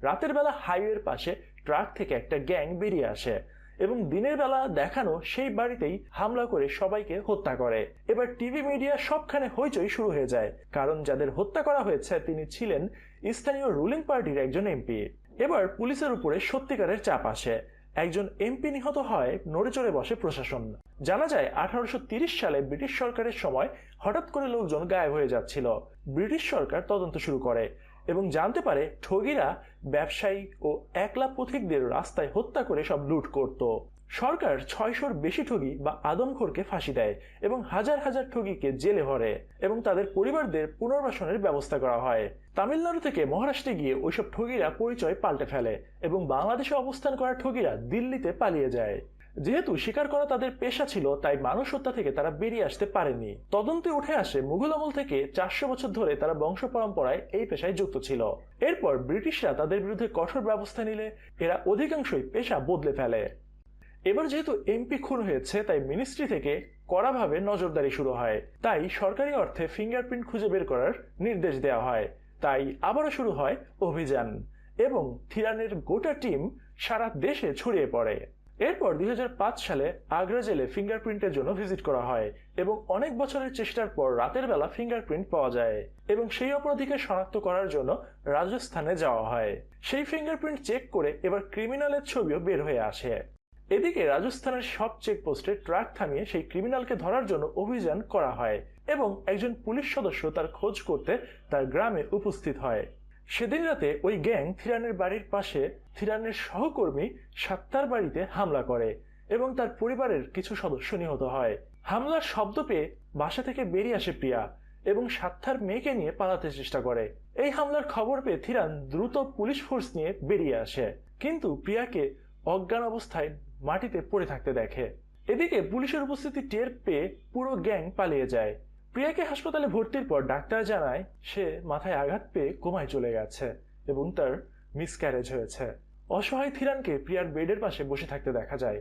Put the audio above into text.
রাতের বেলা হাইওয়ের পাশে ট্রাক থেকে একটা গ্যাং বেরিয়ে আসে এবং দিনের বেলা দেখানো সেই বাড়িতেই হামলা করে সবাইকে হত্যা করে। এবার টিভি মিডিয়া সবখানে হইচই শুরু হয়ে যায়, কারণ যাদের হত্যা করা হয়েছে তিনি ছিলেন স্থানীয় রুলিং পার্টির একজন এমপি। এবার পুলিশের উপরে সত্যিকারের চাপ আসে। একজন এমপি নিহত হয়, নড়ে চড়ে বসে প্রশাসন। জানা যায় 1830 সালে ব্রিটিশ সরকারের সময় হঠাৎ করে লোকজন গায়েব হয়ে যাচ্ছিল। ব্রিটিশ সরকার তদন্ত শুরু করে এবং জানতে পারে ঠগীরা ব্যবসায়ী ও একলা পথিকদের রাস্তায় হত্যা করে সব লুট করত। সরকার 600-র বেশি ঠগী বা আদমখোরকে ফাঁসি দেয় এবং হাজার হাজার ঠগীকে জেলে ভরে এবং তাদের পরিবারদের পুনর্বাসনের ব্যবস্থা করা হয়। তামিলনাড়ু থেকে মহারাষ্ট্রে গিয়ে ওইসব ঠগীরা পরিচয় পাল্টে ফেলে এবং বাংলাদেশে অবস্থান করা ঠগীরা দিল্লিতে পালিয়ে যায়। যেহেতু শিকার করা তাদের পেশা ছিল, তাই মানুষ হত্যা থেকে তারা বেরিয়ে আসতে পারেনি। তদন্তে উঠে আসে মুঘল আমল থেকে 400 বছর ধরে তারা বংশ পরম্পরায় এই পেশায় যুক্ত ছিল। এরপর ব্রিটিশরা তাদের বিরুদ্ধে কঠোর ব্যবস্থা নিলে এরা অধিকাংশই পেশা বদলে ফেলে। এবার যেহেতু এমপি খুন হয়েছে, তাই মিনিস্ট্রি থেকে কড়াভাবে নজরদারি শুরু হয়। তাই সরকারি অর্থে ফিঙ্গারপ্রিন্ট খুঁজে বের করার নির্দেশ দেওয়া হয়। তাই আবারও শুরু হয় অভিযান এবং থিরানের গোটা টিম সারা দেশে ছড়িয়ে পড়ে। এরপর 2005 সালে আগ্রা জেলে ফিঙ্গারপ্রিন্টের জন্য ভিজিট করা হয় এবং অনেক বছরের চেষ্টার পর রাতের বেলা ফিঙ্গারপ্রিন্ট পাওয়া যায় এবং সেই অপরাধীকে শনাক্ত করার জন্য রাজস্থানে যাওয়া হয়। সেই ফিঙ্গারপ্রিন্ট চেক করে এবার ক্রিমিনালের ছবিও বের হয়ে আসে। এদিকে রাজস্থানের সব চেকপোস্টে ট্রাক থামিয়ে সেই ক্রিমিনালকে ধরার জন্য অভিযান করা হয় এবং একজন পুলিশ সদস্য তার খোঁজ করতে তার গ্রামে উপস্থিত হয়। সেদিন রাতে ওই গ্যাং থিরানের বাড়ির পাশে থিরানের সহকর্মী সাত্তার বাড়িতে হামলা করে এবং তার পরিবারের কিছু সদস্য নিহত হয়। হামলার শব্দ পেয়ে বাসা থেকে বেরিয়ে আসে প্রিয়া এবং সাত্তার মেয়েকে নিয়ে পালাতে চেষ্টা করে। এই হামলার খবর পেয়ে থিরান দ্রুত পুলিশ ফোর্স নিয়ে বেরিয়ে আসে, কিন্তু প্রিয়াকে অজ্ঞান অবস্থায় মাটিতে পড়ে থাকতে দেখে। এদিকে পুলিশের উপস্থিতি টের পেয়ে পুরো গ্যাং পালিয়ে যায়। প্রিয়াকে হাসপাতালে ভর্তির পর ডাক্তার জানায় সে মাথায় আঘাত পেয়ে কোমায় চলে গেছে এবং তার মিসক্যারেজ হয়েছে। অসহায় থিরানকে প্রিয়ার বেডের পাশে বসে থাকতে দেখা যায়।